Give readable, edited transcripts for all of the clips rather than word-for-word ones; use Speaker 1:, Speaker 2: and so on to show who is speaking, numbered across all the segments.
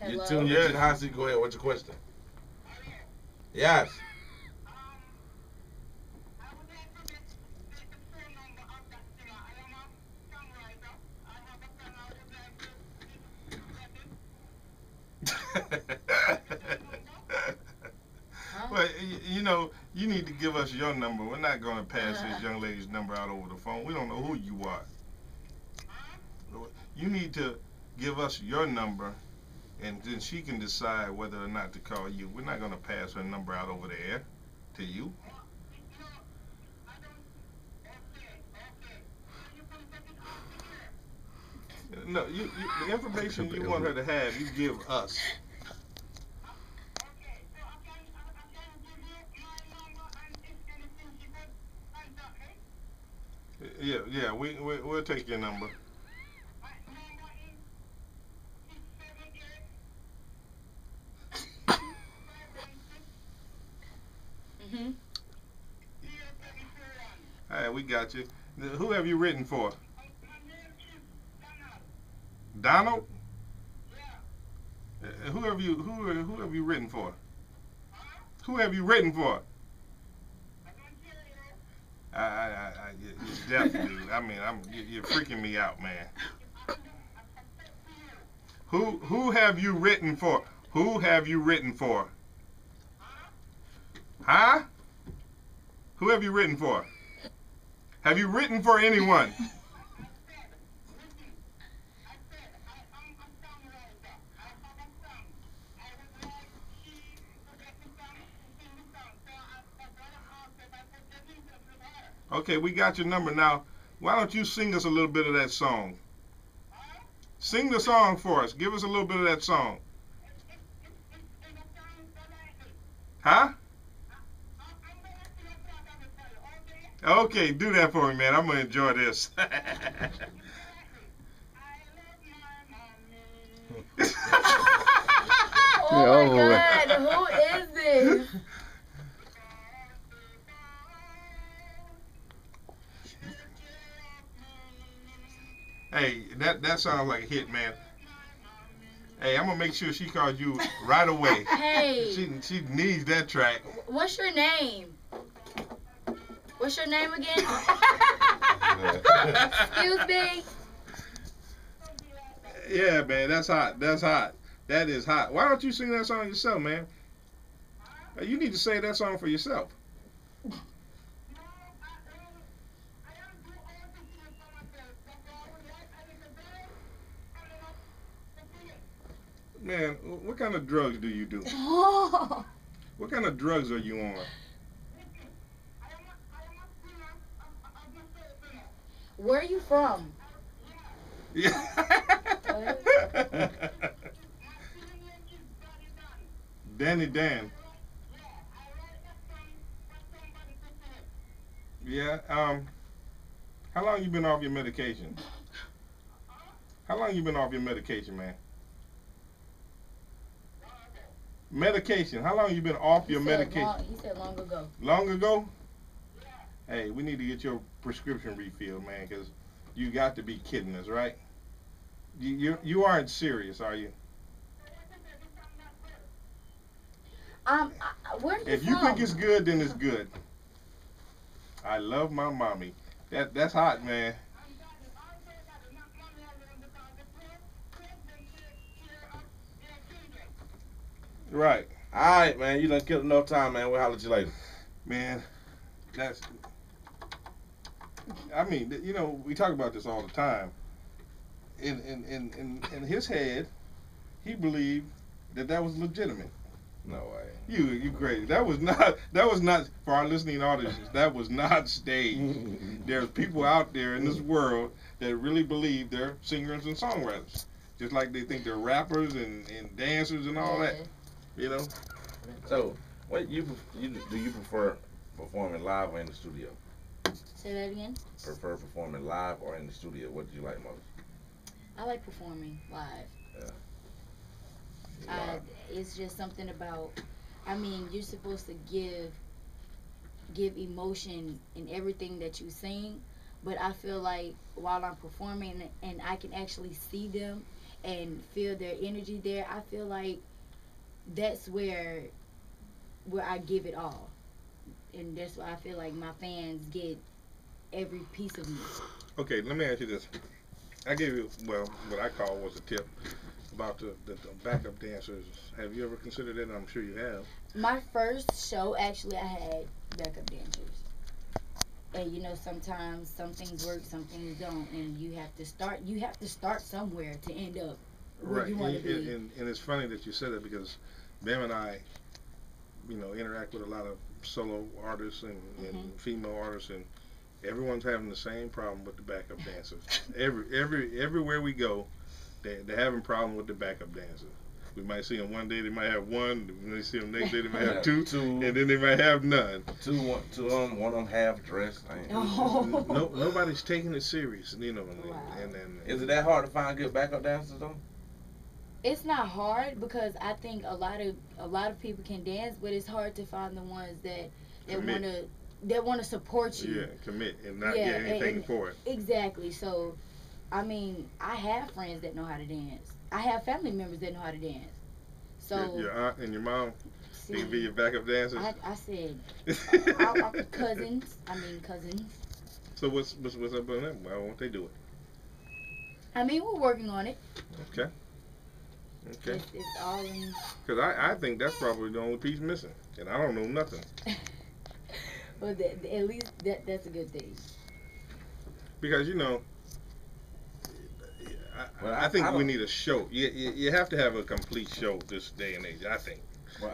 Speaker 1: You
Speaker 2: Hello.
Speaker 1: tuned into the hot seat. Go ahead. What's your question? Yes.
Speaker 2: Huh?
Speaker 3: Well, you know, you need to give us your number. We're not going to pass this young lady's number out over the phone. We don't know who you are. You need to give us your number, and then she can decide whether or not to call you. We're not going to pass her number out over the air to you. No, the information you want her to have, you give us. Yeah, yeah, we'll take your number.
Speaker 2: Mhm.
Speaker 3: All right, we got you. Who have you written for? Donald? Who have you written for? Who have you written for? You're deaf, dude. I mean, you're freaking me out, man. Who have you written for? Who have you written for? Huh? Who have you written for? Have you written for anyone? Okay, we got your number now. Why don't you sing us a little bit of that song? Sing the song for us. Give us a little bit of that song. Huh? Okay, do that for me, man. I'm gonna enjoy this.
Speaker 2: Oh my God, who is this?
Speaker 3: Hey, that sounds like a hit, man. Hey, I'm gonna make sure she calls you right away.
Speaker 2: Hey,
Speaker 3: She needs that track.
Speaker 2: what's your name? What's your name again? Excuse me.
Speaker 3: Yeah, man, that's hot. That's hot. That is hot. Why don't you sing that song yourself, man? You need to say that song for yourself. Man, what kind of drugs do you do?
Speaker 2: Oh,
Speaker 3: What kind of drugs are you on?
Speaker 2: where are you from?
Speaker 3: Yeah. Danny Dan. Yeah. How long you been off your medication? How long you been off your medication, man? Medication. How long you been off
Speaker 2: He
Speaker 3: your
Speaker 2: said
Speaker 3: medication?
Speaker 2: long. He said long ago.
Speaker 3: Long ago? Hey, we need to get your prescription refilled, man, because you got to be kidding us, right? You aren't serious, are you?
Speaker 2: Where are you
Speaker 3: If you
Speaker 2: from?
Speaker 3: think it's good, then it's good. I love my mommy. That's hot, man. Right,
Speaker 1: All right, man. You done killed enough time, man. We'll holler at you later.
Speaker 3: man. That's. I mean, you know, we talk about this all the time. In his head, he believed that was legitimate.
Speaker 1: No way.
Speaker 3: You crazy. That was not for our listening audiences. That was not staged. There's people out there in this world that really believe they're singers and songwriters. Just like they think they're rappers and dancers and all that. You know?
Speaker 1: So, do you prefer performing live or in the studio?
Speaker 2: Say that again.
Speaker 1: Prefer performing live or in the studio? What do you like most?
Speaker 2: I like performing live.
Speaker 1: Yeah.
Speaker 2: I, it's just something about. I mean, you're supposed to give emotion in everything that you sing, but I feel like while I'm performing and I can actually see them and feel their energy there, I feel like that's where I give it all, and that's why I feel like my fans get every piece of me.
Speaker 3: Okay, let me ask you this. I gave you, well, what I call was a tip about the backup dancers. Have you ever considered that? I'm sure you have.
Speaker 2: My first show, actually, I had backup dancers, and you know sometimes some things work, some things don't, and you have to start. You have to start somewhere to end up where
Speaker 3: Right,
Speaker 2: you want to be.
Speaker 3: and it's funny that you said that because Bam and I, interact with a lot of solo artists and female artists, and everyone's having the same problem with the backup dancers. Everywhere we go, they're having problem with the backup dancers. We might see them one day, they might have one. We might see them next day, they might have two, and then they might have none.
Speaker 1: Two of them, one of them half dressed.
Speaker 2: Oh.
Speaker 3: Nobody's taking it serious,
Speaker 2: Wow.
Speaker 3: and
Speaker 1: Is it that hard to find good backup dancers though?
Speaker 2: It's not hard because I think a lot of people can dance, but it's hard to find the ones that
Speaker 3: Commit.
Speaker 2: want to support you.
Speaker 3: Yeah, commit and not
Speaker 2: Yeah,
Speaker 3: get anything
Speaker 2: and-
Speaker 3: for it.
Speaker 2: Exactly. So, I mean, I have friends that know how to dance. I have family members that know how to dance. So,
Speaker 3: Your aunt and your mom,
Speaker 2: see,
Speaker 3: they can be your backup dancers.
Speaker 2: I said cousins. I mean cousins.
Speaker 3: So what's up with them? Why won't they do it?
Speaker 2: I mean, we're working on it.
Speaker 3: Okay.
Speaker 2: It's all in.
Speaker 3: Because I think that's probably the only piece missing, and I don't know nothing.
Speaker 2: Well, at least that's a good thing.
Speaker 3: Because I think we need a show. You have to have a complete show this day and age. I think,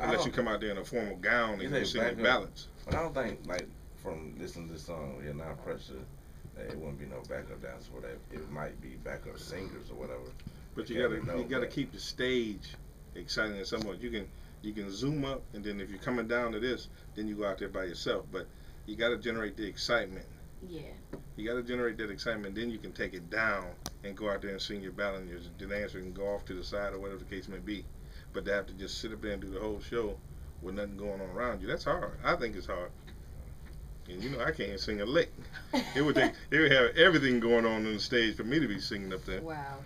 Speaker 3: unless you come out there in a formal gown and you sing the ballads.
Speaker 1: But I don't think like from listening to this song, You're Not Pressure, that it wouldn't be no backup dancers for that. It might be backup singers or whatever.
Speaker 3: But you gotta keep the stage exciting and somewhat. You can zoom up, and then if you're coming down to this, then you go out there by yourself. But you gotta generate the excitement.
Speaker 2: Yeah.
Speaker 3: You gotta generate that excitement. Then you can take it down and go out there and sing your ballad, and the dancer can go off to the side or whatever the case may be. But to have to just sit up there and do the whole show with nothing going on around you, that's hard. I think it's hard. And I can't sing a lick. It would have everything going on the stage for me to be singing up there.
Speaker 2: Wow.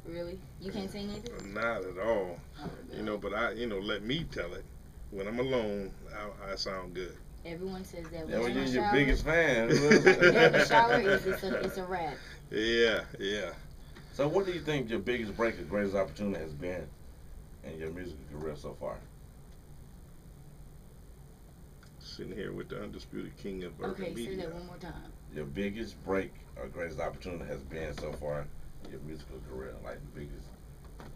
Speaker 2: Really? You can't sing either?
Speaker 3: Not at all.
Speaker 2: Oh, no.
Speaker 3: But let me tell it. When I'm alone, I sound good.
Speaker 2: Everyone says that.
Speaker 1: Yeah, well, you're
Speaker 2: in the
Speaker 1: your
Speaker 2: shower,
Speaker 1: biggest fan.
Speaker 2: in the shower, it's a wrap.
Speaker 3: Yeah.
Speaker 1: So what do you think your biggest break or greatest opportunity has been in your musical career so far?
Speaker 3: Sitting here with the undisputed king of urban
Speaker 2: Okay, say
Speaker 3: media.
Speaker 2: that one more time.
Speaker 1: Your biggest break or greatest opportunity has been so far in your musical career, like the biggest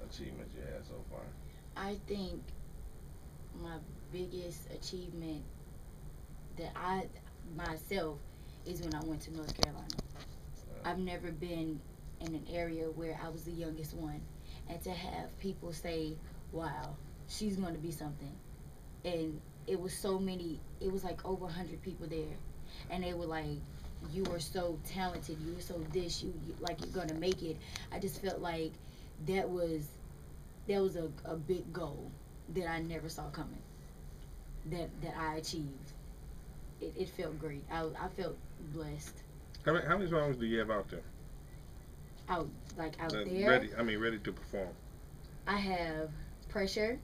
Speaker 1: achievement you had so far.
Speaker 2: I think my biggest achievement that I myself is when I went to North Carolina. I've never been in an area where I was the youngest one, and to have people say, "Wow, she's going to be something," and it was so many. It was like over 100 people there, and they were like, "You are so talented. You are so this. You like you're gonna make it." I just felt like that was a big goal that I never saw coming. That I achieved. It felt great. I felt blessed.
Speaker 3: How many songs do you have out there?
Speaker 2: Out there.
Speaker 3: Ready to perform.
Speaker 2: I have Pressure.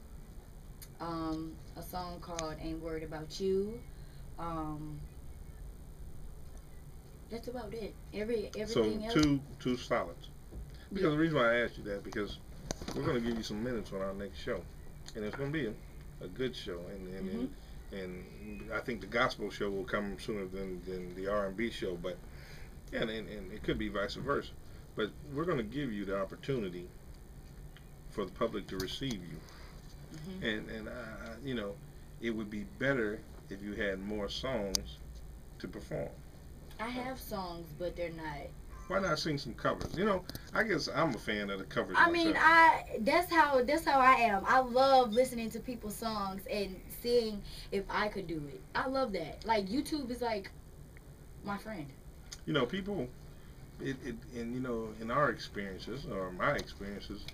Speaker 2: A song called Ain't Worried About You. That's about it. Everything else.
Speaker 3: So two solids. Because the reason why I asked you that, because we're going to give you some minutes on our next show, and it's going to be a good show, and I think the gospel show will come sooner than the R&B show, but and it could be vice versa. But we're going to give you the opportunity for the public to receive you, and it would be better if you had more songs to perform.
Speaker 2: I have songs, but they're not.
Speaker 3: Why not sing some covers? I guess I'm a fan of the covers.
Speaker 2: I mean, that's how I am. I love listening to people's songs and seeing if I could do it. I love that. Like YouTube is like my friend.
Speaker 3: People, in our experiences or my experiences,